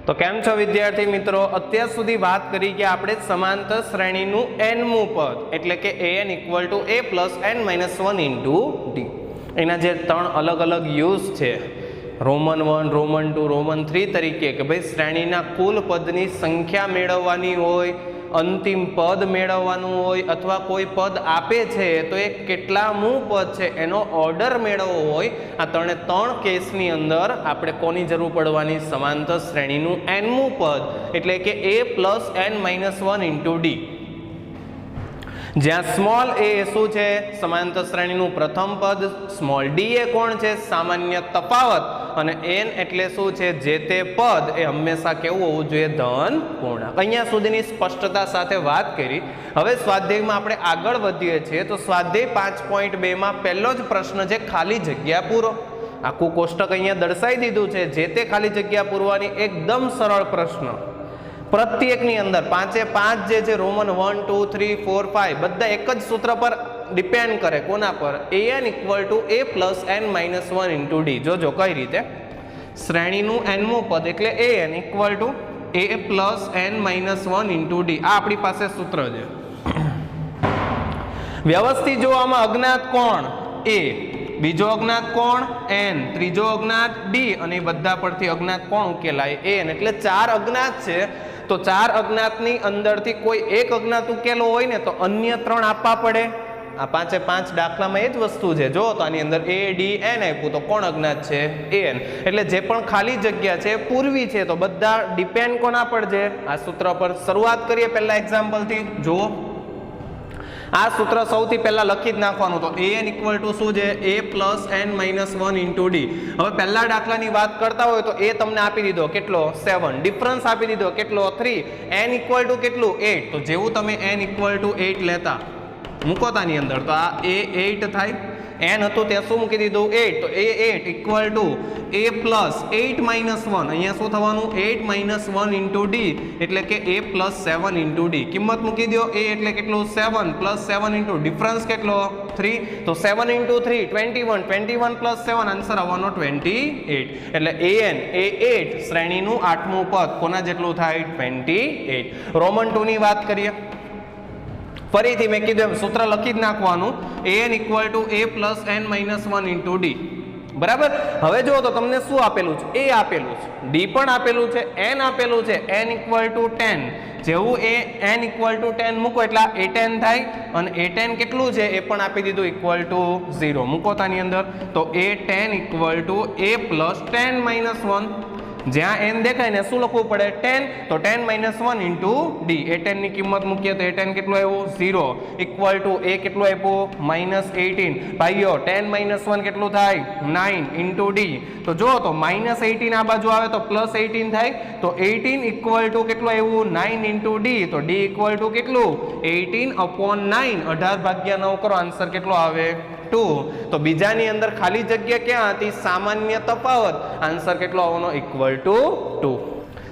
तो केम छो विद्यार्थी मित्रों, अत्यार सुधी बात करी कि आपणे समांतर श्रेणीनु nमु पद एटले के an equal to a plus n minus 1 into d एना जे त्रण अलग अलग यूज छे रोमन 1 रोमन 2 रोमन 3 तरीके के भाई श्रेणीना कुल पदनी संख्या मेळववानी होय, अंतिम पद मेळववानुं होय अथवा कोई पद आपे छे तो ए केटलामु पद छे एनो ऑर्डर मेळवવો होय आ त्रणेय त्रण केसनी अंदर आपणे कोनी जरूर पड़वानी समांतर श्रेणीनुं nमु पद एटले के a plus n minus 1 into d ज्यां स्मॉल a शुं छे समांतर श्रेणीनुं प्रथम पद, स्मॉल d ए कोण छे सामान्य तफावत અને n એટલે શું છે જે તે પદ એ હંમેશા કેવું હોવું જોઈએ ધન પૂર્ણાંક। અહીંયા સુધીની સ્પષ્ટતા સાથે વાત કરી। હવે સ્વાધ્યાયમાં આપણે આગળ વધીએ છીએ તો સ્વાધ્યાય 5.2 માં પહેલો જ પ્રશ્ન છે ખાલી જગ્યા પૂરો। આખું કોષ્ટક અહીંયા દર્શાવી દીધું છે, જે તે ખાલી જગ્યા પૂરવાની એકદમ સરળ પ્રશ્ન પ્રત્યેકની અંદર 5 એ 5 જે છે રોમન 1 2 3 4 5 બધા એક જ સૂત્ર પર डिपेंड करे कोना पर an equal to a plus n minus 1 into d। जो कई रीते श्रेणीनु nमु पद एटले an equal to a plus n minus 1 into d आ आपणी पासे सूत्र छे। व्यवस्थित जो आमां अज्ञात कोण a, बीजो अज्ञात कोण n, त्रीजो अज्ञात d अने बधा परथी अज्ञात कोण उकेलाय an एटले चार अज्ञात छे तो चार अज्ञातनी अंदरथी कोई एक अज्ञात उकेलो होय ने तो अन्य त्रण आपवा पड़े। आ 5 ए 5 दाखलामां ए ज वस्तु छे। जो तो आनी अंदर a d n आप्युं तो कोण अज्ञात छे an एटले जे पण खाली जग्या छे पूर्वी छे तो बधा डिपेंड कोना पर छे आ सूत्र पर। शुरुआत करीए पहला एक्जाम्पल थी। जो आ सूत्र सौथी पहला लखी ज नाखवानुं तो an इक्वल टू शुं छे a plus n minus 1 into d। हवे पहला दाखलानी वात करता होय तो a तमने आपी दीधो केटलो 7, डिफरन्स आपी दीधो केटलो 3, n इक्वल टू केटलुं 8। तो जेवुं तमे n इक्वल टू 8 लेता मुकोतानी अंदर तो आ a 8 थाय, n हतुं ते शुं मूकी दीधुं 8 तो a 8 equal to a plus 8 minus 1 अहींया शुं थवानुं 8 माइनस 1 इंटू d एटले के a प्लस 7 इंटू d। किंमत मूकी दो a एटले केटलुं 7 प्लस 7 इंटू डिफरन्स केटलो 3 तो 7 इंटू 3 21, 21 प्लस 7 आंसर आवવાનો 28 एटले an ए 8 श्रेणीनुं 8मुं पद कोना जेटलुं थाय 28। रोमन 2 नी वात करीए। फरीथी मैं कीधुं एम सूत्र लखी ज नाखवानुं an equal to a plus n minus 1 into d बराबर। हवे जो तो तमने शुं आपेलुं छे a आपेलुं छे, d पण आपेलुं छे, n आपेलुं छे, n इक्वल टू 10 जेवुं a n इक्वल टू 10 मूको એટલે a10 थाय अने a10 કેટલું છે એ પણ આપી દીધું इक्वल टू 0 મૂકો તાની અંદર તો a10 equal to a plus 10 minus 1 ज्यां n देखाय ने शुं लखવું પડે 10 तो 10 माइनस 1 इंटू d। a10 ની કિંમત મૂકીએ તો a10 કેટલું આવ્યું 0 इक्वल टू a કેટલું આપ્યું माइनस 18 ભાઈઓ 10 माइनस 1 કેટલું થાય 9 इंटू d। तो जो तो माइनस 18 आ बाजू आवे तो प्लस 18 थाय तो 18 इक्वल टू કેટલું આવ્યું 9 इंटू d तो d इक्वल टू કેટલું 18 अपॉन 9 18 भाग्या 9 करो आंसर કેટલો આવે 2। तो बीजानी अंदर खाली जग्या क्या हती सामान्य तफावत आंसर કેટલો આવવાનો इक्वल टू 2।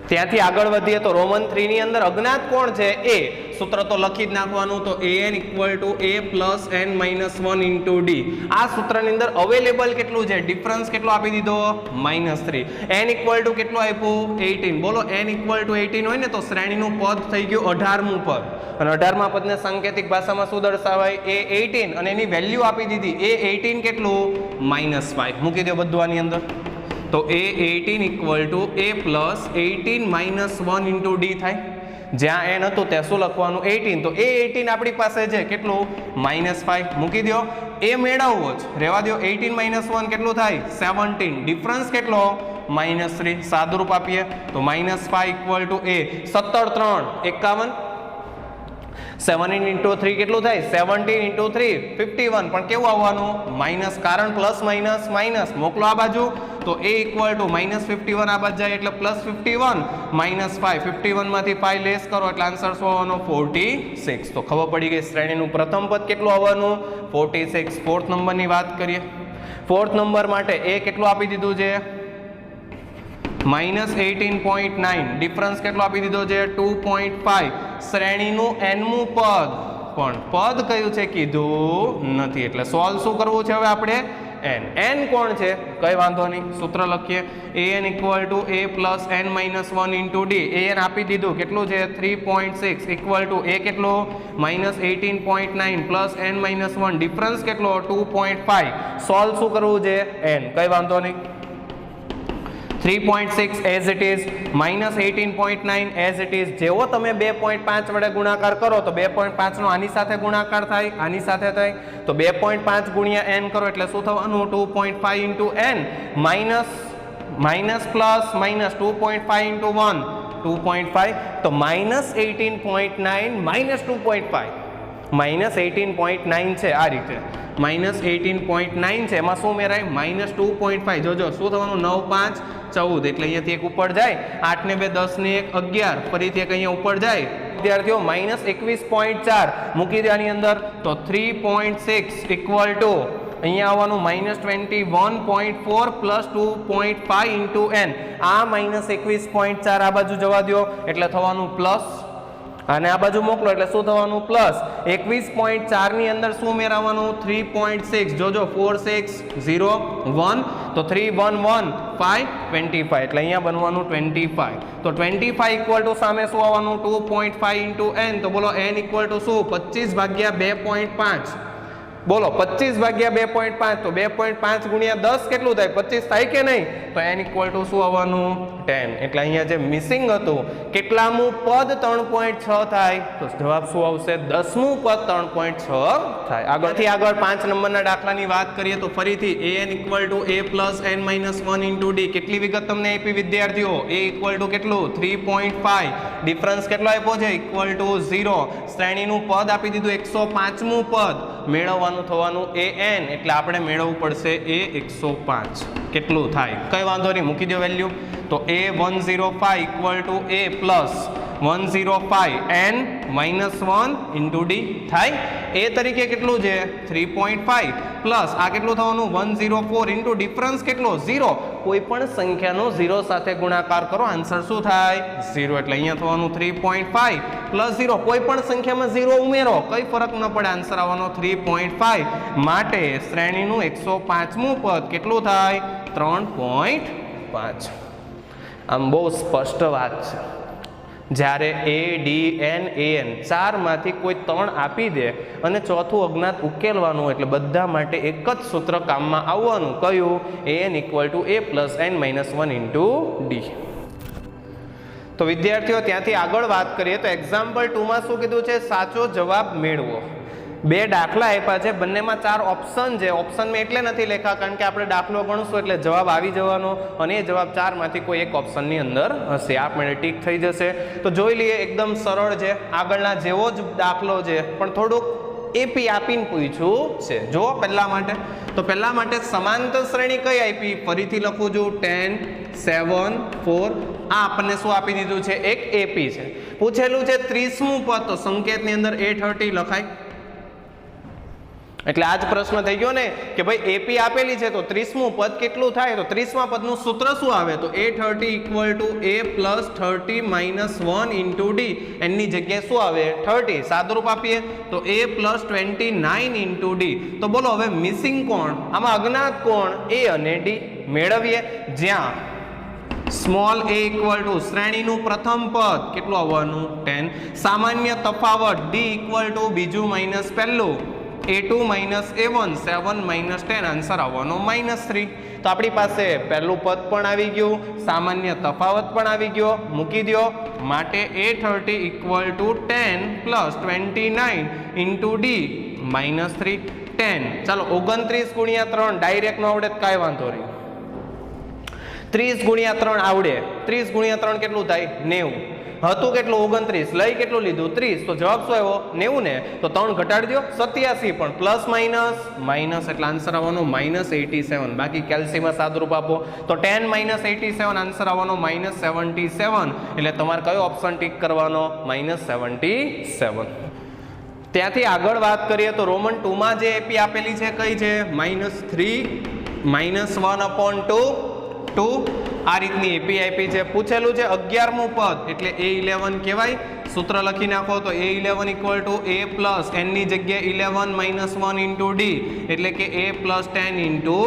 ત્યાંથી આગળ વધીએ તો રોમન 3 ની અંદર અજ્ઞાત કોણ છે a सूत्र तो लखी ज नाखवानुं तो an equal to a plus n minus 1 into d। आ सूत्र ની અંદર अवेलेबल કેટલું છે डिफरन्स કેટલો આપી દીધો -3 n इक्वल टू કેટલું આપ્યું 18। बोलो n इक्वल टू 18 હોય ને તો શ્રેણીનું પદ થઈ ગયું 18મું પદ અને 18મા પદને સાંકેતિક ભાષામાં શું દર્શાવાય a 18 અને એની વેલ્યુ આપી દીધી a 18 કેટલું -5 મૂકી દો બધું આની અંદર तो a 18 equal to a plus 18 minus 1 into d थाय। ज्यां n हतुं त्यां शुं लखवानुं 18 तो a 18 आपणी पासे छे केटलुं -5 मूकी दो a मेळववो ज रहेवा दो 18 माइनस 1 केटलुं थाय 17 डिफरन्स केटलो -3 सादुरूप आपीए तो -5 इक्वल टू a 17 3 51 17 इंटू 3 કેટલું થાય 17 इंटू 3 51 પણ કેવું આવવાનું માઈનસ કારણ પ્લસ માઈનસ માઈનસ મોકલો આ બાજુ તો a ઇક્વલ ટુ -51 આ બાજુ જાય એટલે +51 -5 51 માંથી 5 લેસ કરો એટલે આન્સર શું આવવાનો 46। તો ખબર પડી ગઈ શ્રેણીનું પ્રથમ પદ કેટલું આવવાનું 46। ફોર્થ નંબરની વાત કરીએ। ફોર્થ નંબર માટે a કેટલું આપી દીધું છે -18.9 डिफरन्स કેટલો આપી દીધો છે 2.5 શ્રેણીનું nમું પદ પણ પદ કયું છે કીધું નથી એટલે સોલ્વ શું કરવું છે હવે આપણે એન. એન કોણ છે? કઈ વાંધો નહીં, સૂત્ર લખીએ. an equal to a plus n minus 1 into D. an આપી દીધું, કેટલું છે? 3.6 ઇક્વલ ટુ a કેટલો? Minus 18.9 plus n minus 1, difference કેટલો? 2.5. સોલ્વ શું કરવું છે? n. કઈ વાંધો નહીં. 3.6 as it is, minus 18.9 as it is. જેવો તમે 2.5 વડે ગુણાકાર કરો તો 2.5 નો આની સાથે ગુણાકાર થાય, આની સાથે થાય, તો 2.5 ગુણ્યા n કરો એટલે શું થવાનું? 2.5 into n minus plus minus 2.5 into 1 2.5, તો માઇનસ 18.9 માઇનસ 2.5, માઇનસ 18.9 છે આ રીતે, માઇનસ 18.9 છે, એમાં શું મેરાય? માઇનસ 2.5. જોજો શું થવાનું? 9 5 14, એટલે અહીંયાથી એક ઉપર જાય, 8 ને 2 10 ને 1 11, ફરીથી એક અહીંયા ઉપર જાય વિદ્યાર્થીઓ, માઇનસ 21.4 મૂકી દે આની અંદર, તો 3.6 ઇક્વલ ટુ અહીંયા આવવાનું માઇનસ 21.4 પ્લસ 2.5 ઇન્ટુ n. આ માઇનસ 21.4 આ બાજુ જવા દો એટલે થવાનું પ્લસ, અને આ બાજુ મોકલો એટલે શું થવાનું? પ્લસ. 21.4 ની અંદર શું મેળવવાનું? 3.6. જોજો 4 6 0 1, તો 3 1 1 5 25, એટલે અહીંયા બનવાનું 25. તો 25 ઇક્વલ ટુ સામે શું આવવાનું? 2.5 ઇન્ટુ n. તો બોલો n ઇક્વલ ટુ શું? 25 ભાગ્યા 2.5. બોલો 25 ભાગ્યા 2.5, તો 2.5 ગુણ્યા 10 કેટલું થાય? 25 થાય કે નહીં? તો n ઇક્વલ ટુ શું આવવાનું? 10. એટલે અહીંયા જે મિસિંગ હતું, કેટલામું પદ 3.6 થાય? તો જવાબ શું આવશે? 10મું પદ 3.6 થાય. આગળથી આગળ 5 નંબરના દાખલાની વાત કરીએ તો ફરીથી an equal to a plus n minus 1 into D. કેટલી વિગત તમને આપી વિદ્યાર્થીઓ? a ઇક્વલ ટુ કેટલું? 3.5, ડિફરન્સ કેટલો આપ્યો છે? Equal to 0. શ્રેણીનું પદ આપી દીધું 105મું પદ, મેળવવાનું થવાનું an, એટલે આપણે મેળવવું પડશે a 105. કેટલું થાય? કઈ વાંધો નહીં, મૂકી દો વેલ્યુ. તો a 105 equal to a plus 105 n minus 1 into D થાય. a તરીકે કેટલું છે? 3.5 પ્લસ આ કેટલું થવાનું? 104 ઇન્ટુ ડિફરન્સ કેટલો? 0. કોઈ પણ સંખ્યાનો 0 સાથે ગુણાકાર કરો, આન્સર શું થાય? 0. એટલે અહીંયા થવાનું 3.5 પ્લસ 0. કોઈ પણ સંખ્યામાં 0 ઉમેરો, કઈ ફરક ન પડે, આન્સર આવવાનો 3.5. માટે શ્રેણીનું 105મું પદ કેટલું થાય? 3.5. આમ બહુ સ્પષ્ટ વાત છે. જ્યારે a d n an ચારમાંથી કોઈ 3 આપી દે અને ચોથું અજ્ઞાત ઉકેલવાનું, એટલે બધા માટે એક જ સૂત્ર કામમાં આવવાનું. કયું? an equal to a plus n minus 1 into D. તો વિદ્યાર્થીઓ ત્યાંથી આગળ વાત કરીએ તો એક્ઝામ્પલ 2માં શું કીધું છે? સાચો જવાબ મેળવો. 2 દાખલા આપ્યા છે, બંનેમાં 4 ઓપ્શન છે. ઓપ્શન મેં એટલે નથી લખ્યા કારણ કે આપણે દાખલો ગણશું એટલે જવાબ આવી જવાનો, અને એ જવાબ 4માંથી કોઈ એક ઓપ્શનની અંદર હશે, આપમેળે ટીક થઈ જશે. તો જોઈ લઈએ, એકદમ સરળ છે, આગળના જેવો જ દાખલો છે, પણ થોડુંક એપી આપીને પૂછ્યું છે. જો પહેલા માટે, તો પહેલા માટે સમાંતર શ્રેણી કઈ આપી? ફરીથી લખું છું, 10 7 4. આ આપણને શું આપી દીધું છે? એક એપી છે. પૂછેલું છે 30મું પદ, તો સંકેતની અંદર a30 લખાય. એટલે આ જ પ્રશ્ન થઈ ગયો ને કે ભાઈ એપી આપેલી છે, તો 30મું પદ કેટલું થાય? તો 30મા પદનું સૂત્ર શું આવે? તો a30 equal to a plus 30 minus 1 into d. એની જગ્યાએ શું આવે? 30. સાદુરૂપ આપીએ તો a પ્લસ 29 ઇન્ટુ ડી. તો બોલો હવે મિસિંગ કોણ? આમાં અજ્ઞાત કોણ? a અને d. મેળવીએ. જ્યાં સ્મોલ a ઇક્વલ ટુ શ્રેણીનું પ્રથમ પદ કેટલું આવવાનું? 10. સામાન્ય તફાવત d ઇક્વલ ટુ બીજું માઇનસ પહેલું, a2 minus a1, 7 minus 10, answer આવવાનો -3. તો આપણી પાસે પહેલું પદ પણ આવી ગયું, સામાન્ય તફાવત પણ આવી ગયો, મૂકી દો. માટે a30 equal two 10 plus 29 into D -3 10. ચાલો 29 ગુણ્યા 3 ડાયરેક્ટ નો આવડે કાંઈ વાંધો નહીં. 30 ગુણ્યા 3 આવડે. 30 ગુણ્યા 3 કેટલું થાય? 90. હતું કેટલું? 29. લઈ કેટલું લીધું? 30. તો જવાબ શું આવ્યો? 90 ને. તો 3 ઘટાડી દો, 87. પણ પ્લસ માઇનસ માઇનસ, એટલે આન્સર આવવાનો -87. બાકી કેલ્સીમાં સાદુરૂપ આપો તો 10 -87, આન્સર આવવાનો -77. એટલે તમારે કયો ઓપ્શન ટીક કરવાનો? -77. ત્યાંથી આગળ વાત કરીએ તો રોમન 2માં જે એપી આપેલી છે કઈ છે? -3 -1/2 2. આ રીતની એપી આપી છે. પૂછેલું છે 11મું પદ, એટલે a11 કહેવાય. સૂત્ર લખી નાખો તો A11 equal to A plus એનની જગ્યાએ 11 માઇનસ 1 ઇન્ટુ ડી, એટલે કે A પ્લસ 10 ઇન્ટુ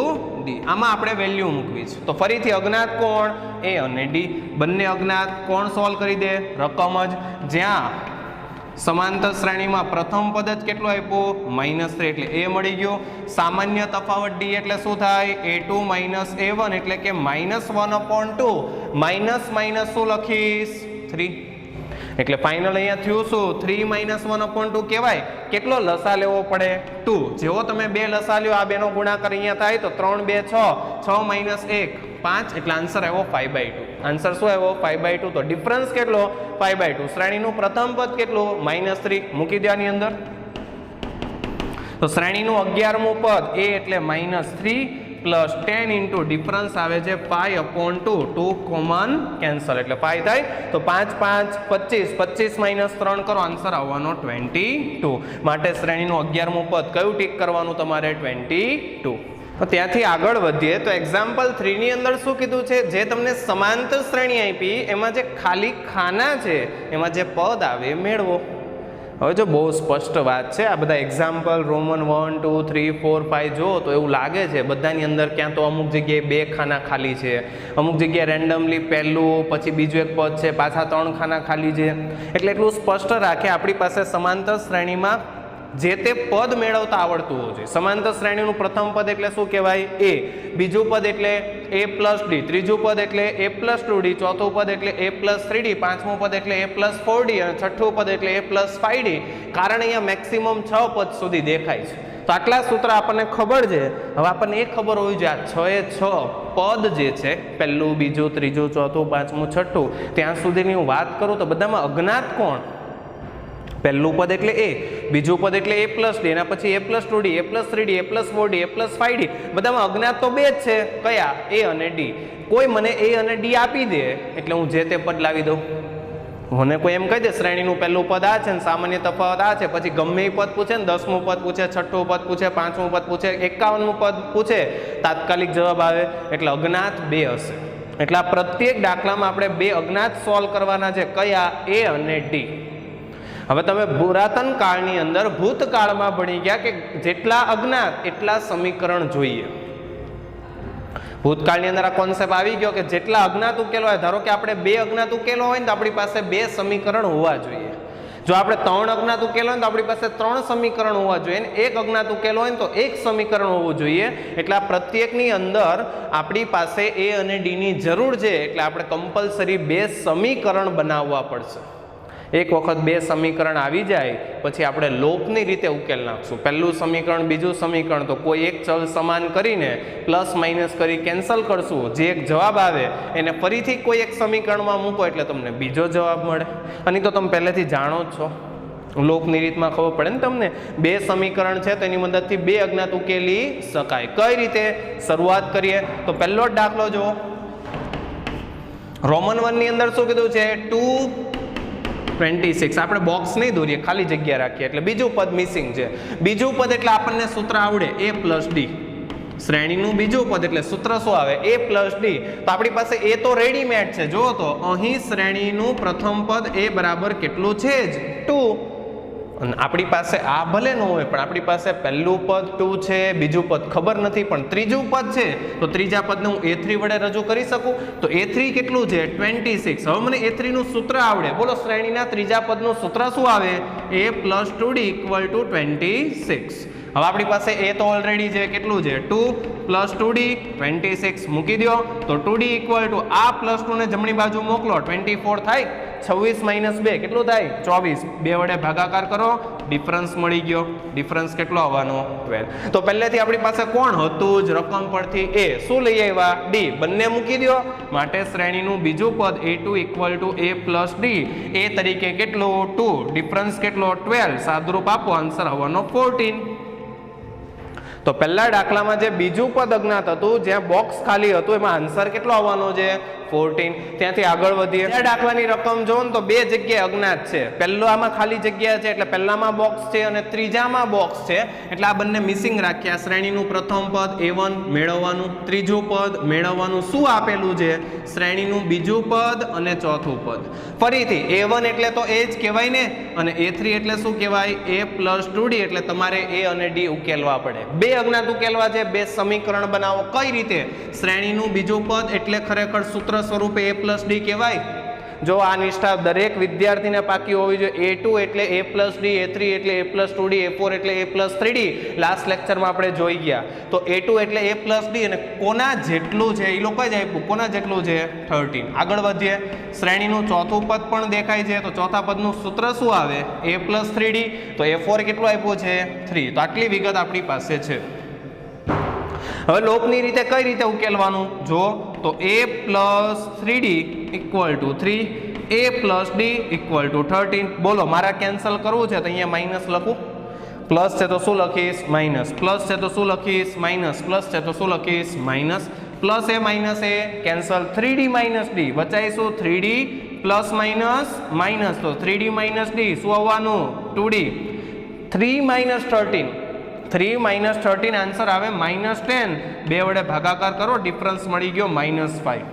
ડી. આમાં આપણે વેલ્યુ મૂકવી છે. તો ફરીથી અજ્ઞાત કોણ A અને D, બંને અજ્ઞાત કોણ સોલ્વ કરી દે? રકમ જ. જ્યાં સમાંતર શ્રેણીમાં પ્રથમ પદ જ કેટલો આપ્યો? -3, એટલે A મળી ગયો. સામાન્ય તફાવત D એટલે શું થાય? A2 માઇનસ A1, એટલે કે -1/2 માઇનસ માઇનસ શું લખીશ? 3. એટલે ફાઇનલ અહીંયા થયું શું? 3 માઇનસ 1/2 કહેવાય. કેટલો લસા લેવો પડે? 2. જેવો તમે 2 લસા લ્યો, આ બેનો ગુણાકાર અહીંયા થાય તો 3 2 6, 6 માઇનસ 1 5, એટલે આન્સર આવ્યો 5/2. આન્સર શું આવ્યો? 5/2. તો ડિફરન્સ કેટલો? 5/2. શ્રેણીનું પ્રથમ પદ કેટલું? -3. મૂકી દો આની અંદર. તો શ્રેણીનું 11મું પદ A એટલે -3 પ્લસ 10 ઇન્ટુ ડિફરન્સ આવે છે 5/2. 2 કોમન કેન્સલ એટલે 5 થાય. તો 5 5 25, 25 માઇનસ 3 કરો, આન્સર આવવાનો 22. માટે શ્રેણીનું 11મું પદ કયું ટીક કરવાનું તમારે? 22. તો ત્યાંથી આગળ વધીએ તો એક્ઝામ્પલ 3 ની અંદર શું કીધું છે? જે તમને સમાંતર શ્રેણી આપી એમાં જે ખાલી ખાના છે એમાં જે પદ આવે એ મેળવો. હવે જો બહુ સ્પષ્ટ વાત છે. આ બધા એક્ઝામ્પલ રોમન 1 2 3 4 5 જો તો એવું લાગે છે બધાની અંદર ક્યાં તો અમુક જગ્યાએ 2 ખાના ખાલી છે, અમુક જગ્યાએ રેન્ડમલી પહેલું પછી બીજું એક પદ છે, પાછા 3 ખાના ખાલી છે. એટલે એટલું સ્પષ્ટ રાખે આપણી પાસે સમાંતર શ્રેણીમાં જે તે પદ મેળવતા આવડતું હોવું જોઈએ. સમાંતર શ્રેણીનું પ્રથમ પદ એટલે શું કહેવાય? A. બીજું પદ એટલે A પ્લસ D, ત્રીજું પદ એટલે A પ્લસ 2D, ચોથું પદ એટલે A પ્લસ 3D, પાંચમું પદ એટલે A પ્લસ 4D અને છઠ્ઠું પદ એટલે A પ્લસ 5D. કારણ અહીંયા મેક્સિમમ 6 પદ સુધી દેખાય છે. તો આટલા સૂત્ર આપણને ખબર છે. હવે આપણને એ ખબર હોવી જોઈએ આ 6 એ 6 પદ જે છે, પહેલું બીજું ત્રીજું ચોથું પાંચમું છઠ્ઠું, ત્યાં સુધીની હું વાત કરું તો બધામાં અજ્ઞાત કોણ? પહેલું પદ એટલે A, બીજું પદ એટલે A પ્લસ D, એના પછી A plus 2D, A plus 3D, A plus 4D, A plus 5D. બધામાં અજ્ઞાત તો 2 જ છે. કયા? A અને D. કોઈ મને A અને D આપી દે એટલે હું જે તે પદ લાવી દઉં. મને કોઈ એમ કહી દે શ્રેણીનું પહેલું પદ આ છે ને સામાન્ય તફાવત આ છે, પછી ગમે એ પદ પૂછે ને 10મું પદ પૂછે, 6ઠું પદ પૂછે, 5મું પદ પૂછે, 51મું પદ પૂછે, તાત્કાલિક જવાબ આવે. એટલે અજ્ઞાત 2 હશે. એટલે આ પ્રત્યેક દાખલામાં આપણે 2 અજ્ઞાત સોલ્વ કરવાના છે. કયા? A અને D. હવે તમે પુરાતન કાળની અંદર ભૂતકાળમાં ભણી ગયા કે જેટલા અજ્ઞાત એટલા સમીકરણ જોઈએ. ભૂતકાળની અંદર આ કોન્સેપ્ટ આવી ગયો કે જેટલા અજ્ઞાત ઉકેલો હોય, ધારો કે આપણે 2 અજ્ઞાત ઉકેલો હોય ને તો આપણી પાસે 2 સમીકરણ હોવા જોઈએ. જો આપણે 3 અજ્ઞાત ઉકેલો હોય તો આપણી પાસે 3 સમીકરણ હોવા જોઈએ, ને 1 અજ્ઞાત ઉકેલો હોય તો 1 સમીકરણ હોવું જોઈએ. એટલે આ પ્રત્યેકની અંદર આપણી પાસે A અને D ની જરૂર છે. એટલે આપણે કમ્પલસરી 2 સમીકરણ બનાવવા પડશે. એક વખત 2 સમીકરણ આવી જાય પછી આપણે લોપની રીતે ઉકેલ નાખશું. પહેલું સમીકરણ બીજું સમીકરણ તો કોઈ એક ચલ સમાન કરીને પ્લસ માઇનસ કરી કેન્સલ કરશું. જે એક જવાબ આવે એને ફરીથી કોઈ એક સમીકરણમાં મૂકો એટલે તમને બીજો જવાબ મળે. અને તો તમે પહેલેથી જાણો જ છો, લોપની રીતમાં ખબર પડે ને તમને. 2 સમીકરણ છે તો એની મદદથી 2 અજ્ઞાત ઉકેલી શકાય. કઈ રીતે? શરૂઆત કરીએ તો પહેલો જ દાખલો જુઓ. રોમન 1 ની અંદર શું કીધું છે? 226. આપણે બોક્સ નહીં દોરીએ, ખાલી જગ્યા રાખીએ. એટલે બીજું પદ મિસિંગ છે. બીજું પદ એટલે આપણને સૂત્ર આવડે A પ્લસ D. શ્રેણીનું બીજું પદ એટલે સૂત્ર શું આવે? A plus D. તો આપણી પાસે A તો રેડીમેડ છે. જુઓ તો અહીં શ્રેણીનું પ્રથમ પદ A બરાબર કેટલું છે જ? 2. અને આપણી પાસે આ ભલે ન હોય પણ આપણી પાસે પહેલું પદ 2 છે, બીજું પદ ખબર નથી પણ ત્રીજું પદ છે તો ત્રીજા પદને હું A3 વડે રજૂ કરી શકું. તો A3 કેટલું છે? 26. હવે મને A3 નું સૂત્ર આવડે. બોલો શ્રેણીના ત્રીજા પદનું સૂત્ર શું આવે? A plus 2D equal to 26. હવે આપણી પાસે A તો ઓલરેડી છે. કેટલું છે? 2 પ્લસ 2D 26 મૂકી દો. તો 2D ઇક્વલ ટુ આ પ્લસ 2 ને જમણી બાજુ મોકલો 24 થાય. 26 માઇનસ 2 કેટલું થાય? 24. 2 વડે ભાગાકાર કરો, ડિફરન્સ મળી ગયો. ડિફરન્સ કેટલો આવવાનો? 12. તો પહેલેથી આપણી પાસે કોણ હતું જ? રકમ પરથી A. શું લઈ આવ્યા? D. બંને મૂકી દો. માટે શ્રેણીનું બીજું પદ A2 equal to A plus D. A તરીકે કેટલું? 2. ડિફરન્સ કેટલો? 12. સાદુરૂપ આપો, આન્સર આવવાનો 14. તો પહેલા દાખલામાં જે બીજું પદ અજ્ઞાત હતું, જ્યાં બોક્સ ખાલી હતું, એમાં આન્સર કેટલો આવવાનો છે 14. ત્યાંથી આગળ વધીએ. આ દાખલાની રકમ જો ને તો બે જગ્યાએ અજ્ઞાત છે. પહેલો આમાં ખાલી જગ્યા છે એટલે પહેલામાં બોક્સ છે અને ત્રીજામાં બોક્સ છે એટલે આ બંને મિસિંગ રાખ્યા. શ્રેણીનું પ્રથમ પદ A1 મેળવવાનું, ત્રીજું પદ મેળવવાનું. શું આપેલું છે? શ્રેણીનું બીજું પદ અને ચોથું પદ. ફરીથી A1 એટલે તો એ જ કહેવાય ને, અને A3 એટલે શું કહેવાય? A + 2D. એટલે તમારે A અને D ઉકેલવા પડે. બે અજ્ઞાત ઉકેલવા છે, બે સમીકરણ બનાવો. કઈ રીતે? શ્રેણીનું બીજું પદ એટલે ખરેખર સૂત્ર સ્વરૂપે A + D કહેવાય. જો આ નિષ્ઠા દરેક વિદ્યાર્થીને પાકી હોવી જોઈએ. A2 એટલે A + D, A3 એટલે A + 2D, A4 એટલે A + 3D. લાસ્ટ લેક્ચરમાં આપણે જોઈ ગયા. તો A2 એટલે A + D અને કોના જેટલું છે એ લોકો જ આપ્યું. કોના જેટલું છે? 13. આગળ વધીએ. શ્રેણીનું ચોથું પદ પણ દેખાય છે, તો ચોથા પદનું સૂત્ર શું આવે? A + 3D. તો A4 કેટલું આપ્યું છે? 3. તો આટલી વિગત આપણી પાસે છે. હવે લોકની રીતે કઈ રીતે ઉકેલવાનું જો તો A + 3D = 3, A + D = 13. બોલો, મારા કેન્સલ કરવું છે તો અહીંયા માઇનસ લખું. પ્લસ છે તો શું લખીશ? માઇનસ. પ્લસ છે તો શું લખીશ? માઇનસ. પ્લસ છે તો શું લખીશ? Minus. Plus A minus A cancel. 3D - D બચાવીશું. 3D plus minus minus, તો 3D - D શું આવવાનું? 2D. 3 - 13. 3 - 13 આન્સર આવે -10. બે વડે ભાગાકાર કરો, ડિફરન્સ મળી ગયો -5.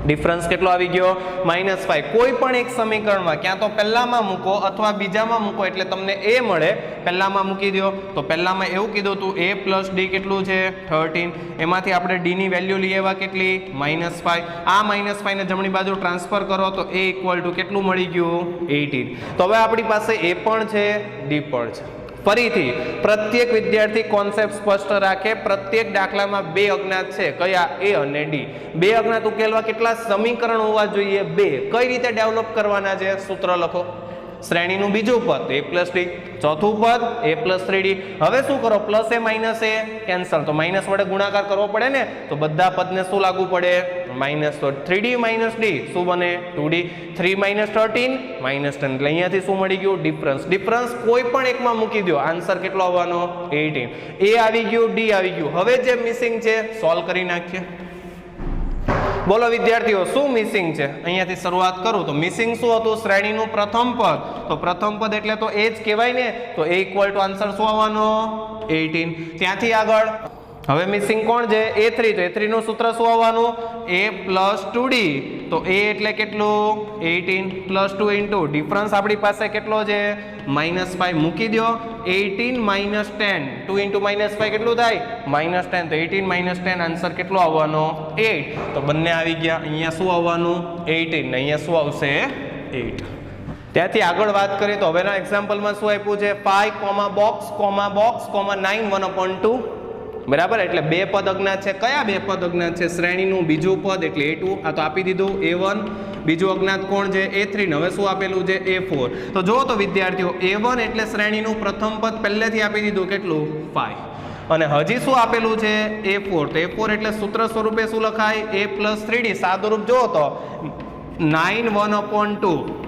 ડિફરન્સ કેટલો આવી ગયો? -5. કોઈ પણ એક સમીકરણમાં ક્યાં તો પહેલામાં મૂકો અથવા બીજામાં મૂકો એટલે તમને A મળે. પહેલામાં મૂકી દો. તો પહેલામાં એવું કીધું હતું A + D કેટલું છે? 13. એમાંથી આપણે D ની વેલ્યુ લઈ આવ્યા કેટલી? -5. આ -5 ને જમણી બાજુ ટ્રાન્સફર કરો તો A = કેટલું મળી ગયું? 18. તો હવે આપણી પાસે A પણ છે, D પણ છે. ફરીથી પ્રત્યેક વિદ્યાર્થી કોન્સેપ્ટ સ્પષ્ટ રાખે. પ્રત્યેક દાખલામાં બે અજ્ઞાત છે. કયા? A અને D. બે અજ્ઞાત ઉકેલવા કેટલા સમીકરણ હોવા જોઈએ? 2. કઈ રીતે ડેવલપ કરવાના છે? સૂત્ર લખો. શ્રેણીનું બીજું પદ A + D, ચોથું પદ A + 3D. હવે શું કરો? Plus A minus A cancel. તો માઇનસ વડે ગુણાકાર કરવો પડે ને, તો બધા પદને શું લાગુ પડે? માઇનસ. તો 3D - D શું બને? 2D. 3 - 13 -10. એટલે અહીંયાથી શું મળી ગયું? ડિફરન્સ. ડિફરન્સ કોઈ પણ એકમાં મૂકી દો, આન્સર કેટલો આવવાનો? 18. A આવી ગયું, D આવી ગયું. હવે જે મિસિંગ છે સોલ્વ કરી નાખીએ. બોલો વિદ્યાર્થીઓ, શું મિસિંગ છે? અહીંયાથી શરૂઆત કરું તો મિસિંગ શું હતું? શ્રેણીનું પ્રથમ પદ. તો પ્રથમ પદ એટલે તો એ જ કહેવાય ને, તો A = આન્સર શું આવવાનો? 18. ત્યાંથી આગળ હવે મિસિંગ કોણ છે? A3. તો A3 નું સૂત્ર શું આવવાનું? A + 2D. તો A એટલે કેટલું? 18 + 2 ઇન્ટુ ડિફરન્સ આપણી પાસે કેટલો છે? -5. મૂકી દો. 18 - 10. 2 ઇન્ટુ -5 કેટલું થાય? -10. તો 18 - 10 આન્સર કેટલો આવવાનો? 8. તો બંને આવી ગયા. અહીંયા શું આવવાનું? 18 ને અહીંયા શું આવશે? 8. ત્યાંથી આગળ વાત કરીએ તો હવેના એક્ઝામ્પલમાં શું આપ્યું છે? 5, બોક્સ, બોક્સ, 9 1/2. બરાબર. એટલે બે પદ અજ્ઞાત છે. કયા બે પદ અજ્ઞાત છે? શ્રેણીનું બીજું પદ એટલે A2. આ તો આપી દીધું. A1. બીજું અજ્ઞાત કોણ છે? A3. હવે શું આપેલું છે? A4. તો જો તો વિદ્યાર્થીઓ, A1 એટલે શ્રેણીનું પ્રથમ પદ પહેલેથી આપી દીધું. કેટલું? 5. અને હજી શું આપેલું છે? A4. તો A4 એટલે સૂત્ર સ્વરૂપે શું લખાય? A + 3D. સાદુરૂપ જો તો 9 1/2.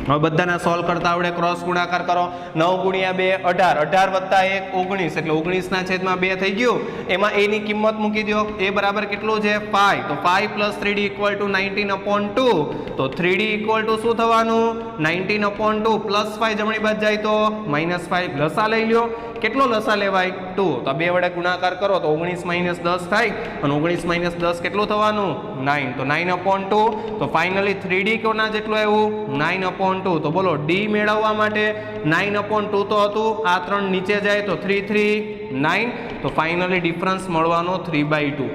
હવે બધાના સોલ્વ કરતા આવડે. ક્રોસ ગુણાકાર કરો. 9 × 2 18. 18 + 1 19. એટલે 19/2 થઈ ગયું. એમાં A ની કિંમત મૂકી દો. A બરાબર કેટલું છે? 5. તો 5 + 3D = 19/2. તો 3D = શું થવાનું? 19/2 + 5 જમણી બાજુ જાય તો -5. લસા લઈ લ્યો. કેટલો લસા લેવાય? 2. તો 2 વડે ગુણાકાર કરો તો 19 - 10 થાય. અને 19 - 10 કેટલું થવાનું? 9. તો 9/2. તો ફાઇનલી 3D કોના જેટલું આવ્યું? 9/2. તો બોલો, D મેળવવા માટે 9/2 તો હતું. આ 3 નીચે જાય તો 3 3 9. તો ફાઇનલી ડિફરન્સ મળવાનો 3/2.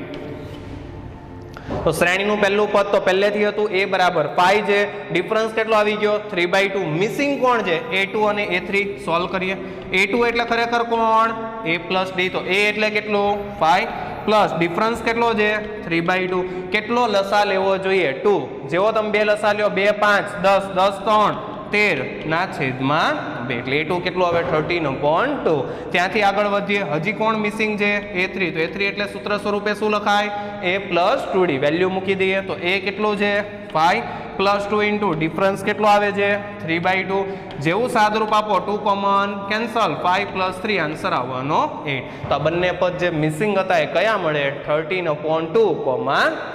તો શ્રેણીનું પહેલું પદ તો પહેલેથી હતું. A બરાબર 5 છે. ડિફરન્સ કેટલો આવી ગયો? 3/2. મિસિંગ કોણ છે? A2 અને A3. સોલ્વ કરીએ. A2 એટલે ખરેખર કોણ? A + D. તો A એટલે કેટલું? 5 પ્લસ ડિફરન્સ કેટલો છે? 3/2. કેટલો લસા લેવો જોઈએ? 2. જેવો તમે 2 લસા લ્યો, 2 5 10 10 3 13 ના છેદમાં 2. એટલે A2 કેટલું આવે? 13/2. ત્યાંથી આગળ વધીએ. હજી કોણ મિસિંગ છે? A3. તો A3 એટલે સૂત્ર સ્વરૂપે શું લખાય? A + 2D. વેલ્યુ મૂકી દઈએ તો A કેટલું છે? 5 +2 ઇન્ટુ ડિફરન્સ કેટલો આવે છે 3/2. જેવું સાદરૂપ આપો 2 કોમન કેન્સલ 5 + 3 આન્સર આવવાનો 8. તો આ બંને પદ જે મિસિંગ હતા એ કયા મળે 13/2,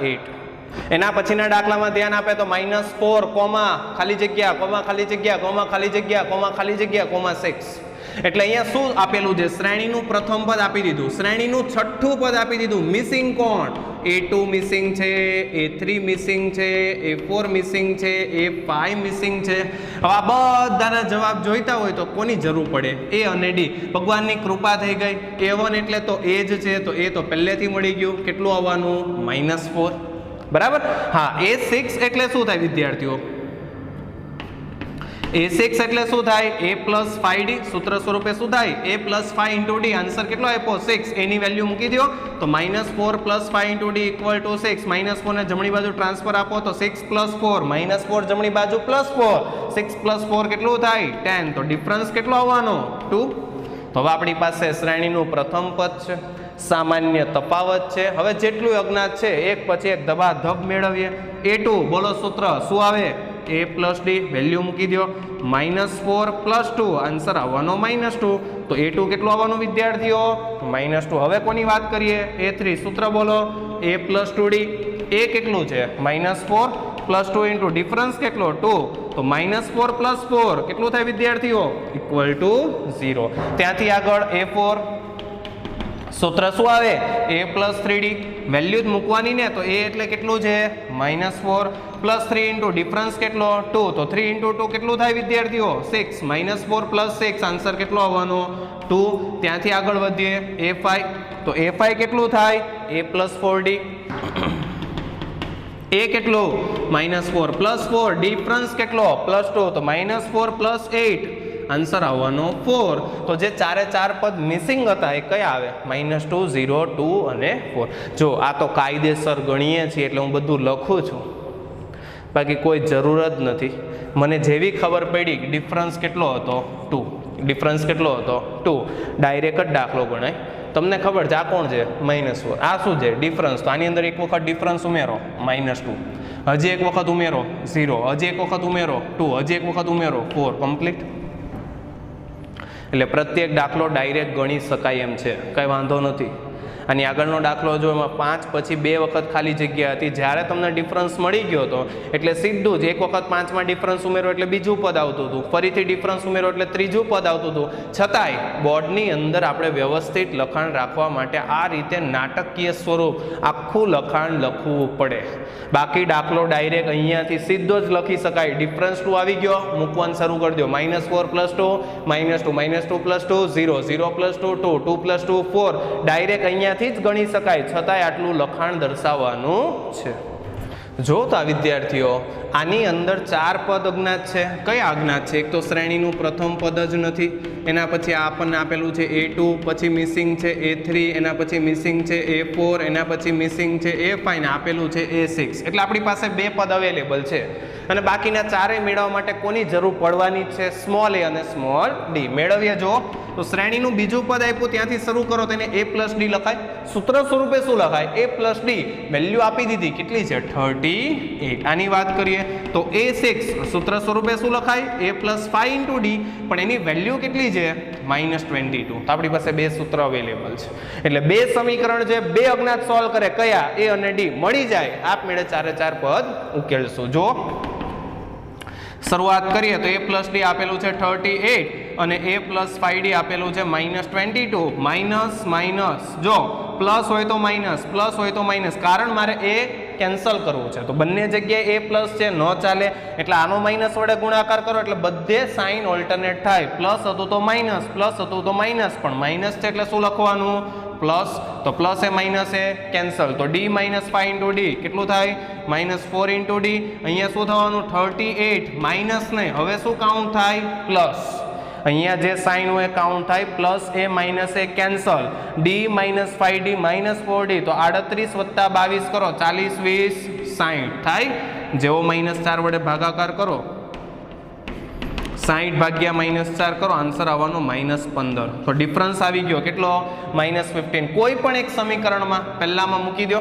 8. એના પછીના દાખલામાં ધ્યાન આપે તો -4 કોમા ખાલી જગ્યા કોમા ખાલી જગ્યા કોમા ખાલી જગ્યા કોમા ખાલી જગ્યા 6. એટલે અહીંયા શું આપેલું છે શ્રેણીનું પ્રથમ પદ આપી દીધું, શ્રેણીનું છઠ્ઠું પદ આપી દીધું. મિસિંગ કોણ A2 મિસિંગ છે, A3 મિસિંગ છે, A4 મિસિંગ છે, A5 મિસિંગ છે. હવે આ બધાના જવાબ જોઈતા હોય તો કોની જરૂર પડે A અને D. ભગવાનની કૃપા થઈ ગઈ. A1 એટલે તો A જ છે તો એ તો પહેલેથી મળી ગયું. કેટલું આવવાનું -4 બરાબર. હા A6 એટલે શું થાય વિદ્યાર્થીઓ A6 એટલે શું થાય A + 5D સૂત્ર સ્વરૂપે શું થાય A + 5 × D આન્સર કેટલો આપ્યો 6 એની વેલ્યુ મૂકી દો તો -4 + 5 × D = 6 -4 ને જમણી બાજુ ટ્રાન્સફર આપો તો 6 + 4 -4 જમણી બાજુ +4 6 + 4 કેટલું થાય 10 તો ડિફરન્સ કેટલો આવવાનો 2. તો હવે આપણી પાસે શ્રેણીનું પ્રથમ પદ છે, સામાન્ય તફાવત છે. હવે જેટલું અજ્ઞાત છે એક પછી એક ધબાધબ મેળવીએ. A2 બોલો સૂત્ર શું આવે A + D વેલ્યુ મૂકી દો -4 + 2 આન્સર આવવાનો -2. તો A2 કેટલું આવવાનું વિદ્યાર્થીઓ -2. હવે કોની વાત કરીએ A3 સૂત્ર બોલો A + 2D. A કેટલું છે -4 + 2 ઇન્ટુ ડિફરન્સ કેટલો 2 તો -4 + 4 કેટલું થાય વિદ્યાર્થીઓ = 0. ત્યાંથી આગળ A4 સૂત્ર શું આવે A + 3D વેલ્યુ જ મૂકવાની ને તો A એટલે કેટલું છે -4 + 3 ઇન્ટુ ડિફરન્સ કેટલો 2 તો 3 × 2 કેટલું થાય વિદ્યાર્થીઓ 6 -4 + 6 આન્સર કેટલો આવવાનો 2. ત્યાંથી આગળ વધીએ A5 તો A5 કેટલું થાય A + 4D. A કેટલું -4 + 4 ડિફરન્સ કેટલો +2 તો -4 + 8 આન્સર આવવાનો 4. તો જે ચારે ચાર પદ મિસિંગ હતા એ કયા આવે -2 0 2 અને 4. જો આ તો કાયદેસર ગણીએ છીએ એટલે હું બધું લખું છું, બાકી કોઈ જરૂર જ નથી. મને જેવી ખબર પડી ડિફરન્સ કેટલો હતો 2, ડિફરન્સ કેટલો હતો 2 ડાયરેક્ટ જ દાખલો ગણાય. તમને ખબર છે આ કોણ છે -4 આ શું છે ડિફરન્સ. તો આની અંદર એક વખત ડિફરન્સ ઉમેરો -2 હજી એક વખત ઉમેરો 0 હજી એક વખત ઉમેરો 2 હજી એક વખત ઉમેરો 4 કમ્પ્લીટ. એટલે પ્રત્યેક દાખલો ડાયરેક્ટ ગણી શકાય એમ છે, કંઈ વાંધો નથી. અને આગળનો દાખલો જો એમાં 5 પછી 2 વખત ખાલી જગ્યા હતી. જ્યારે તમને ડિફરન્સ મળી ગયો હતો એટલે સીધું જ એક વખત 5માં ડિફરન્સ ઉમેરો એટલે બીજું પદ આવતું હતું, ફરીથી ડિફરન્સ ઉમેરો એટલે ત્રીજું પદ આવતું હતું. છતાંય બોર્ડની અંદર આપણે વ્યવસ્થિત લખાણ રાખવા માટે આ રીતે નાટકીય સ્વરૂપ આખું લખાણ લખવું પડે. બાકી દાખલો ડાયરેક્ટ અહીંયાથી સીધો જ લખી શકાય. ડિફરન્સ 2 આવી ગયો મૂકવાનું શરૂ કરી દો -4 + 2 -2 -2 + 2 0 0 + 2 2 2 + 2 4 ડાયરેક્ટ અહીંયા જ ગણી શકાય. છતાંય આટલું લખાણ દર્શાવવાનું છે. જો તો આ વિદ્યાર્થીઓ આની અંદર 4 પદ અજ્ઞાત છે. કયા અજ્ઞાત છે? એક તો શ્રેણીનું પ્રથમ પદ જ નથી, એના પછી આપણને આપેલું છે A2, પછી મિસિંગ છે A3, એના પછી મિસિંગ છે A4, એના પછી મિસિંગ છે A5 ને આપેલું છે A6. એટલે આપણી પાસે 2 પદ અવેલેબલ છે અને બાકીના ચારેય મેળવવા માટે કોની જરૂર પડવાની છે સ્મોલ a અને સ્મોલ d. મેળવીએ જો તો શ્રેણીનું બીજું પદ આપ્યું ત્યાંથી શરૂ કરો તેને A + D લખાય. સૂત્ર સ્વરૂપે શું લખાય A + D વેલ્યુ આપી દીધી કેટલી છે 38. આની વાત કરીએ તો A6 સૂત્ર સ્વરૂપે શું લખાય A + 5 × D પણ એની વેલ્યુ કેટલી છે -22. તો આપણી પાસે 2 સૂત્ર અવેલેબલ છે. એટલે 2 સમીકરણ છે 2 અજ્ઞાત સોલ્વ કરે કયા A અને D મળી જાય આપમેળે ચારે ચાર પદ ઉકેલશું. જો શરૂઆત કરીએ તો A + D આપેલું છે 38 અને A + 5D આપેલું છે -22. માઇનસ માઇનસ જો પ્લસ હોય તો માઇનસ, પ્લસ હોય તો માઇનસ, કારણ મારે A કેન્સલ કરવું છે તો બંને જગ્યાએ A+ છે ન ચાલે એટલે આનો માઇનસ વડે ગુણાકાર કરો એટલે બધે સાઇન ઓલ્ટરનેટ થાય. પ્લસ હતું તો માઇનસ, પ્લસ હતું તો માઇનસ, પણ માઇનસ છે એટલે શું લખવાનું પ્લસ. તો પ્લસ એ માઇનસ એ કેન્સલ તો D - 5 × D કેટલું થાય -4 × D. અહીંયા શું થવાનું 38 માઇનસ નહીં હવે શું કાઉન્ટ થાય પ્લસ. અહીંયા જે સાઇન હોય કાઉન્ટ થાય પ્લસ એ માઇનસ એ કેન્સલ. D - 5D -4D તો 38 + 22 કરો 40 20 60 થાય. જેવો -4 વડે ભાગાકાર કરો 60 ભાગ્યા -4 કરો આન્સર આવવાનો -15. તો ડિફરન્સ આવી ગયો કેટલો -15. કોઈ પણ એક સમીકરણમાં પહેલામાં મૂકી દો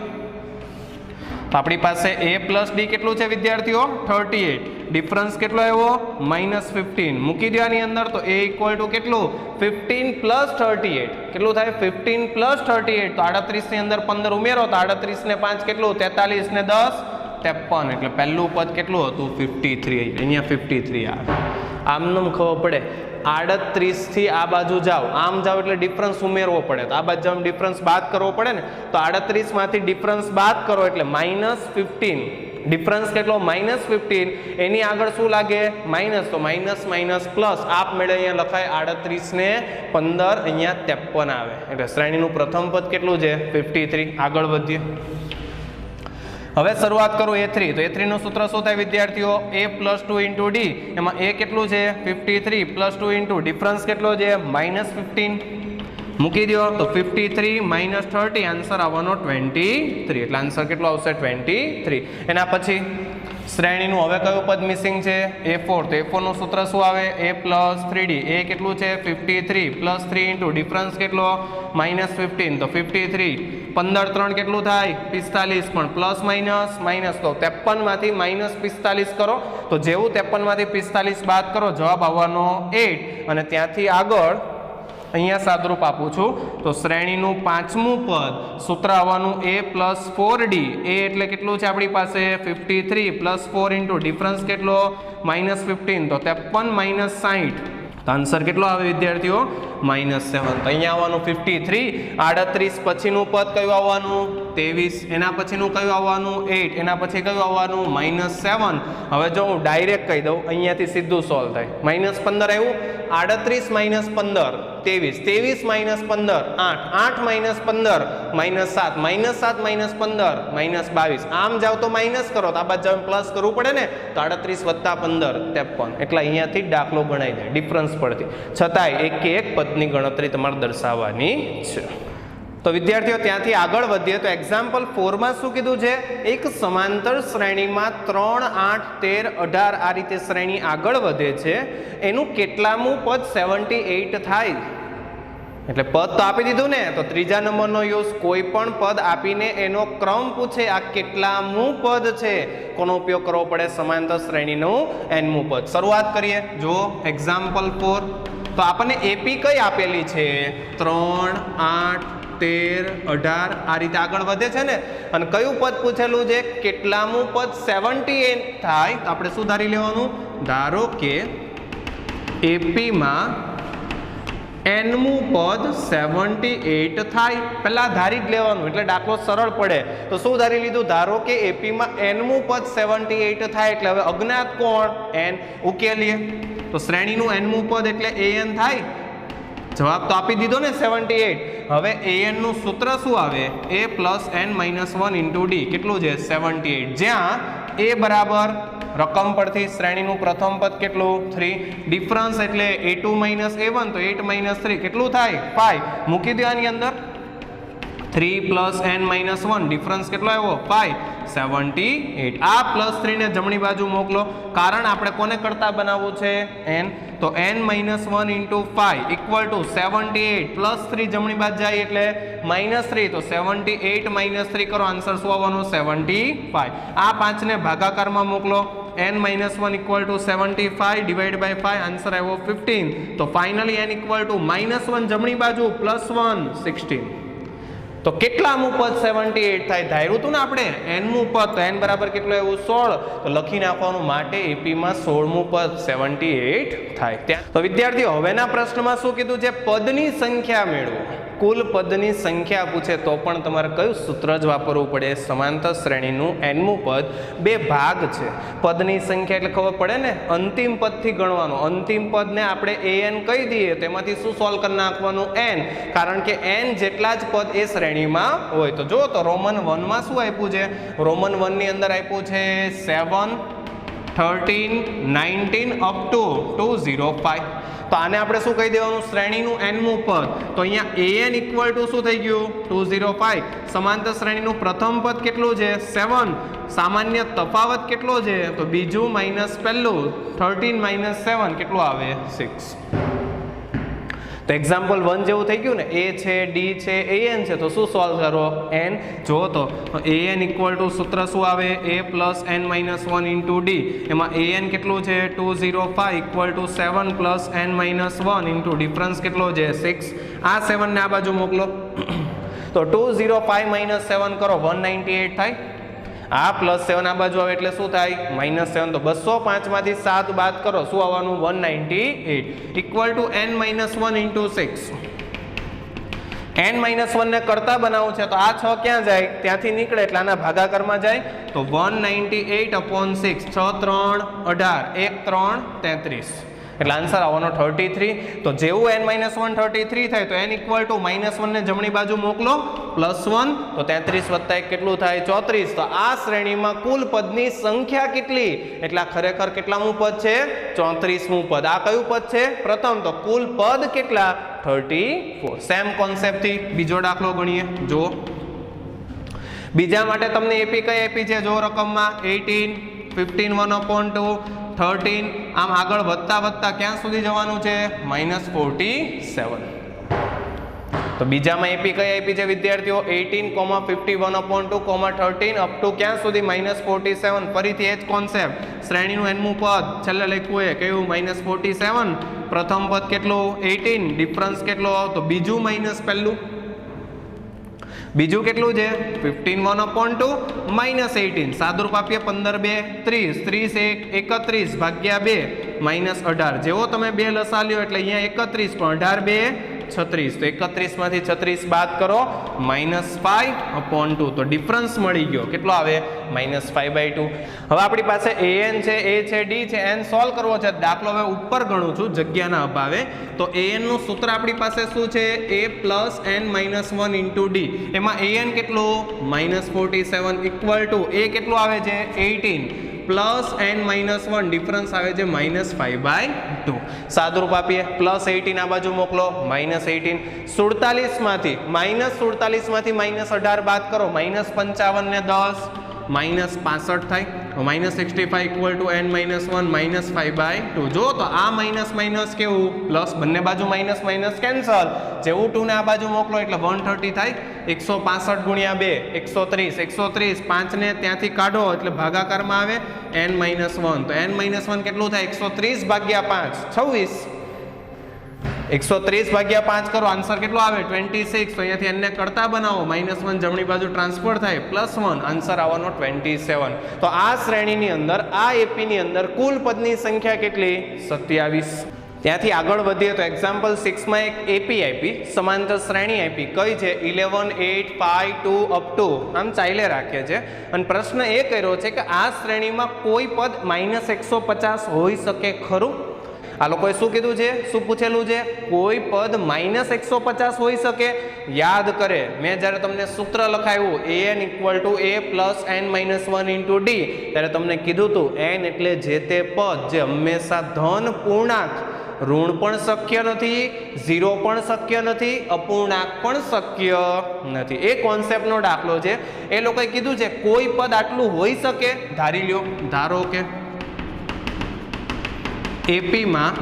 તો આપણી પાસે a પ્લસ ડી કેટલું છે વિદ્યાર્થીઓ 38, ડિફરન્સ કેટલો આવ્યો -15, મૂકી દેવાની અંદર તો a ઇક્વલ ટુ કેટલું 15 પ્લસ 38, કેટલું થાય 15 પ્લસ 38, તો 38 ની અંદર 15 ઉમેરો તો 38 ને 5 કેટલું 43 ને 10 53, એટલે પહેલું પદ કેટલું હતું 53, અહીંયા 53 આવે. આમનું ખબર પડે 38 થી આ બાજુ જાઓ, આમ જાઓ એટલે ડિફરન્સ ઉમેરવો પડે, તો આ બાજુ જાઓ ડિફરન્સ બાદ કરવો પડે ને, તો 38 માંથી ડિફરન્સ બાદ કરો એટલે -15, ડિફરન્સ કેટલો -15, એની આગળ શું લાગે માઇનસ, તો માઇનસ માઇનસ પ્લસ આપમેળે અહીંયા લખાય 38 ને 15 અહીંયા 53 આવે, એટલે શ્રેણીનું પ્રથમ પદ કેટલું છે 53. આગળ વધીએ, હવે શરૂઆત કરું a3, તો a3 નું સૂત્ર શું થાય વિદ્યાર્થીઓ a પ્લસ 2 ઇન્ટુ ડી, એમાં a કેટલું છે 53 પ્લસ 2 ઇન્ટુ ડિફરન્સ કેટલો છે -15, મૂકી દો તો 53 માઇનસ 30, આન્સર આવવાનો 23, એટલે આન્સર કેટલો આવશે 23. એના પછી શ્રેણીનું હવે કયું પદ મિસિંગ છે a4, તો a4 નું સૂત્ર શું આવે a પ્લસ 3d, a કેટલું છે 53 પ્લસ 3 ઇન્ટુ ડિફરન્સ કેટલો -15, તો 53 15 3 કેટલું થાય 45, પણ પ્લસ માઇનસ તો 53 માંથી -45 કરો, તો જેવું 53 માંથી 45 બાદ કરો જવાબ આવવાનો 8, અને ત્યાંથી આગળ અહીંયા સાદરૂપ આપું છું તો શ્રેણીનું પાંચમું પદ સૂત્ર આવવાનું a પ્લસ 4d, a એટલે કેટલું છે આપણી પાસે 53 પ્લસ 4 ઇન્ટુ ડિફરન્સ કેટલો -15, તો 53 માઇનસ 60, તો આન્સર કેટલો આવે વિદ્યાર્થીઓ -7. તો અહીંયા આવવાનું 53, 38 પછીનું પદ કયું આવવાનું 23, એના પછીનું કયું આવવાનું 8, એના પછી કયું આવવાનું -7. હવે જો હું ડાયરેક્ટ કહી દઉં અહીંયાથી સીધું સોલ્વ થાય, -15 આવ્યું, 38 માઇનસ 15 23, 23 માઇનસ 15 8, 8 માઇનસ 15 -7, -7 માઇનસ 15 -22, આમ જાવ તો માઇનસ કરો તો આ બાજુ પ્લસ કરવું પડે ને, તો 38 વત્તા 15 53, એટલે અહીંયાથી દાખલો ગણાઈ જાય ડિફરન્સ પડતી, છતાંય એક કે એક પદની ગણતરી તમારે દર્શાવવાની છે. તો વિદ્યાર્થીઓ ત્યાંથી આગળ વધીએ તો એક્ઝામ્પલ 4 માં શું કીધું છે, એક સમાંતર શ્રેણીમાં 3 8 13 18 આ રીતે શ્રેણી આગળ વધે છે, એનું કેટલામું પદ 78 થાય, એટલે પદ તો આપી દીધું ને, તો ત્રીજા નંબરનો યુઝ કોઈ પણ પદ આપીને એનો ક્રમ પૂછે આ કેટલામું પદ છે, કોનો ઉપયોગ કરવો પડે સમાંતર શ્રેણીનું nમું પદ. શરૂઆત કરીએ, જો એક્ઝામ્પલ 4, તો આપણને એપી કઈ આપેલી છે 3 8 13 18 આ રીતે આગળ વધે છે ને, અને કયું પદ પૂછેલું છે કેટલામું પદ 78 થાય, તો આપણે શું ધારી લેવાનું, ધારો કે એપી માં nમું પદ 78 થાય, પહેલા ધારી જ લેવાનું એટલે દાખલો સરળ પડે. તો શું ધારી લીધું, ધારો કે એપી માં nમું પદ 78 થાય, એટલે હવે અજ્ઞાત કોણ n ઉકેલીએ, તો શ્રેણીનું nમું પદ એટલે an થાય, જવાબ તો આપી દીધો ને 78. હવે an નું સૂત્ર શું આવે a plus n minus 1 into D, કેટલું છે 78, જ્યાં a બરાબર રકમ પરથી શ્રેણીનું પ્રથમ પદ કેટલું 3, ડિફરન્સ એટલે a2 માઇનસ a1, તો 8 માઇનસ 3 કેટલું થાય 5, મૂકી દેવાની અંદર 3 પ્લસ n માઇનસ 1, ડિફરન્સ કેટલો આવ્યો 5, 78. આ પ્લસ 3 ને જમણી બાજુ મોકલો, કારણ આપણે કોને કરતા બનાવવું છે n, તો n minus 1 into 5 equal to 78 plus 3 જમણી બાજુ જાય એટલે -3, તો 78 માઇનસ 3 કરો, આન્સર શું આવવાનો 75. આ 5 ને ભાગાકારમાં મોકલો, n minus 1 equal to 75 divide by 5, answer આવ્યો 15. તો ફાઇનલી n ઇક્વલ ટુ -1 જમણી બાજુ +1 16. તો કેટલામું પદ 78 થાય, ધાર્યું હતું ને આપણે nમું પદ, તો n બરાબર કેટલું એવું 16, તો લખી નાખવાનું માટે એપી માં 16મું પદ 78 થાય. તો વિદ્યાર્થીઓ હવેના પ્રશ્નમાં શું કીધું છે, પદની સંખ્યા મેળવો, કુલ પદની સંખ્યા પૂછે તો પણ તમારે કયું સૂત્ર જ વાપરવું પડે, સમાંતર શ્રેણીનું nમું પદ બે ભાગ છે, પદની સંખ્યા એટલે ખબર પડે ને અંતિમ પદથી ગણવાનું, અંતિમ પદને આપણે an કહી દઈએ તેમાંથી શું સોલ્વ કરી નાખવાનું n, કારણ કે n જેટલા જ પદ એ શ્રેણીમાં હોય. તો જો તો રોમન 1 માં શું આપ્યું છે, રોમન 1 ની અંદર આપ્યું છે 7 13 19 અપ ટુ 205, તો આને આપણે શું કહી દેવાનું શ્રેણીનું nમું પદ, તો અહીંયા an ઇક્વલ ટુ શું થઈ ગયું 205, સમાંતર શ્રેણીનું પ્રથમ પદ કેટલું છે 7, સામાન્ય તફાવત કેટલો છે તો બીજું માઇનસ પહેલું, 13 માઇનસ 7 કેટલું આવે 6. તો એક્ઝામ્પલ 1 જેવું થઈ ગયું ને, એ છે, ડી છે, an છે, તો શું સોલ્વ કરો? n. જો તો an ઇક્વલ ટુ સૂત્ર શું આવે? a plus n minus 1 into D. એમાં an કેટલું છે? 205 equal to 7 plus n minus 1 into difference કેટલો છે? 6. આ 7 ને આ બાજુ મોકલો તો 205 માઇનસ 7 કરો 198 થાય. આ પ્લસ 7 આ બાજુ આવે એટલે શું થાય? માઇનસ 7. તો 205 માંથી 7 બાદ કરો, શું આવવાનું? 198 equal to n minus 1 into 6. n minus 1 ને કરતા બનાવવું છે તો આ 6 ક્યાં જાય? ત્યાંથી નીકળે એટલે આના ભાગાકારમાં જાય. તો 198 અપોન 6, 6 3 18, 1 3 33, એટલે આન્સર આવવાનો 33. તો જેવું n માઇનસ 1 33 થાય તો n ઇક્વલ ટુ માઇનસ 1 ને જમણી બાજુ મોકલો પ્લસ 1, તો 33 વત્તા 1 કેટલું થાય? 34. તો આ શ્રેણીમાં કુલ પદની સંખ્યા કેટલી? એટલે આ ખરેખર કેટલામું પદ છે? 34મું પદ. આ કયું પદ છે? પ્રથમ. તો કુલ પદ કેટલા? 34. સેમ કોન્સેપ્ટ થી બીજો દાખલો ગણીએ. જો બીજા માટે તમને એપી કઈ આપી છે? જો રકમમાં 18, 15 1/2, 13, આમ આગળ વધતા વધતા ક્યાં સુધી જવાનું છે? -47. તો બીજામાં એપી કઈ આપી છે વિદ્યાર્થીઓ? 18, 51/2, 13 અપ ટુ ક્યાં સુધી? -47. ફરીથી એ જ કોન્સેપ્ટ, શ્રેણીનું nમું પદ છેલ્લે લખ્યું એ કયું? -47. પ્રથમ પદ કેટલું? 18, ડિફરન્સ કેટલો? તો બીજું માઇનસ પહેલું. બીજું કેટલું છે? 15 1/2 -18. સાદુરૂપ આપીએ 15 2 30, 30 1 31 ભાગ્યા 2 -18. જેવો તમે 2 લસા લ્યો એટલે અહીંયા 31, પણ 18 2 36. તો 31 માંથી 36 બાદ કરો -5/2. તો ડિફરન્સ મળી ગયો કેટલો આવે? -5/2. હવે આપણી પાસે an છે, a છે, d છે, n સોલ્વ કરવો છે. દાખલો હવે ઉપર ગણું છું જગ્યાના અભાવે. તો an નું સૂત્ર આપણી પાસે શું છે? a plus n minus 1 into d. એમાં an કેટલું? -47 ઇક્વલ ટુ a કેટલું આવે છે? 18 પ્લસ n માઇનસ 1, ડિફરન્સ આવે છે -5/2. સાદુરૂપ આપીએ +18 આ બાજુ મોકલો -18. 47 માંથી -18 બાદ કરો -55 ને 10 -65 થાય. -65 ઇક્વલ ટુ n માઇનસ 1 -5/2. જો તો આ માઇનસ માઇનસ કેવું? પ્લસ. બંને બાજુ માઇનસ માઇનસ કેન્સલ. જેવું 2 ને આ બાજુ મોકલો એટલે 130 થાય. 165 ગુણ્યા 2 130, 5 ને ત્યાંથી કાઢો એટલે ભાગાકારમાં આવે n માઇનસ 1. તો n માઇનસ 1 કેટલું થાય? 130 ભાગ્યા 5 26. 130 ભાગ્યા 5 કરો, આન્સર કેટલો આવે? 26. તો અહીંયાથી n ને કરતા બનાવો, -1 જમણી બાજુ ટ્રાન્સફર થાય, +1, આન્સર આવવાનો 27. તો આ શ્રેણીની અંદર, આ એપીની અંદર કુલ પદની સંખ્યા કેટલી? 27. ત્યાંથી આગળ વધીએ તો એક્ઝામ્પલ 6 માં એક એપી આપી, સમાંતર શ્રેણી આપી. કઈ છે? 11, 8, 5, 2 અપ ટુ, આમ ચાલે રાખે છે. અને પ્રશ્ન એ કર્યો છે કે આ શ્રેણીમાં કોઈ પદ -150 હોઈ શકે ખરું? આ લોકોએ શું કીધું છે? શું પૂછેલું છે? કોઈ પદ -150 હોઈ શકે? યાદ કરે, મેં જ્યારે તમને સૂત્ર લખાવ્યું an equal to a plus n minus 1 into d, ત્યારે તમને કીધું હતું n એટલે જે તે પદ જે હંમેશા ધન પૂર્ણાંક, ઋણ પણ શક્ય નથી, 0 પણ શક્ય નથી, અપૂર્ણાંક પણ શક્ય નથી. એ કોન્સેપ્ટનો દાખલો છે. એ લોકોએ કીધું છે કોઈ પદ આટલું હોઈ શકે. ધારી લ્યો, ધારો કે એપીમાં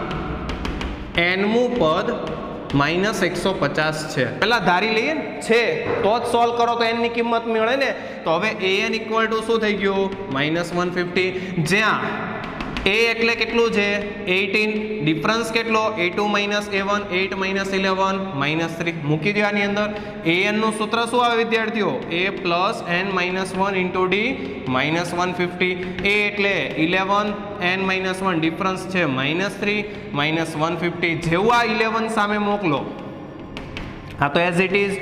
nમું પદ -150 છે. પેલા ધારી લઈએ ને, છે તો જ સોલ્વ કરો તો n ની કિંમત મળે ને. તો હવે an ઇક્વલ ટુ શું થઈ ગયું? -150. જ્યાં a એટલે કેટલું છે? 18, ડિફરન્સ કેટલો? a2 a1, 8 11 -3. મૂકી દો આની અંદર. an નું સૂત્ર શું આવે વિદ્યાર્થીઓ? a plus n minus 1 into d -150. a એટલે 11, n માઇનસ 1, ડિફરન્સ છે -3 -150. જેવું આ 11 સામે મોકલો, હા તો એઝ ઇટ ઇઝ,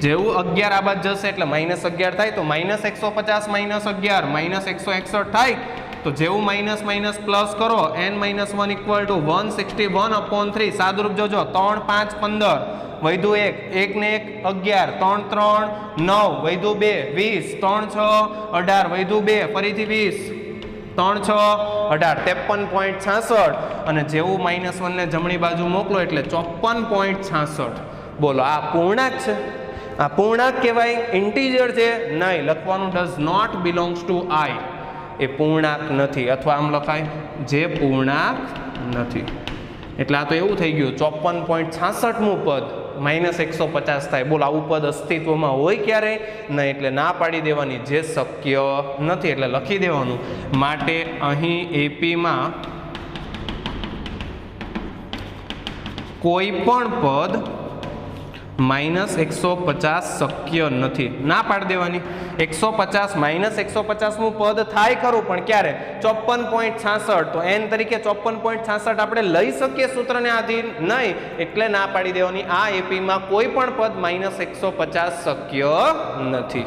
જેવું 11 આ બાદ જશે એટલે -11 થાય. તો -150 -11 -161 થાય. તો જેવું માઇનસ માઇનસ પ્લસ કરો, n માઇનસ 1 ઇક્વલ ટુ 161/3. સાદુરૂપ જોજો, 3 5 15, વધ્યું 1 ને 1 11, 3 3 9, વધ્યું 2 20, 3 6 18, વધ્યું 2 ફરીથી 20, 3 6 18, 53.66. અને જેવું -1 ને જમણી બાજુ મોકલો એટલે 54.66. બોલો, આ પૂર્ણાંક છે? આ પૂર્ણાંક કહેવાય? ઇન્ટીજર છે? નહીં, લખવાનું does not belongs to i. એ પૂર્ણાંક નથી. અથવા આમ લખાય જે પૂર્ણાંક નથી એટલે આ તો એવું થઈ ગયું 54.66મું પદ -150 થાય. બોલ આવું પદ અસ્તિત્વમાં હોય ક્યારે નહીં, એટલે ના પાડી દેવાની, જે શક્ય નથી. એટલે લખી દેવાનું માટે અહીં એપીમાં કોઈ પણ પદ -150 શક્ય નથી. ના પાડી દેવાની. 150 -150મું પદ થાય ખરું, પણ ક્યારે? 54.66. તો n તરીકે 54.66 આપણે લઈ શકીએ સૂત્રને આધીન નહીં, એટલે ના પાડી દેવાની. આ એપીમાં કોઈ પણ પદ -150 શક્ય નથી.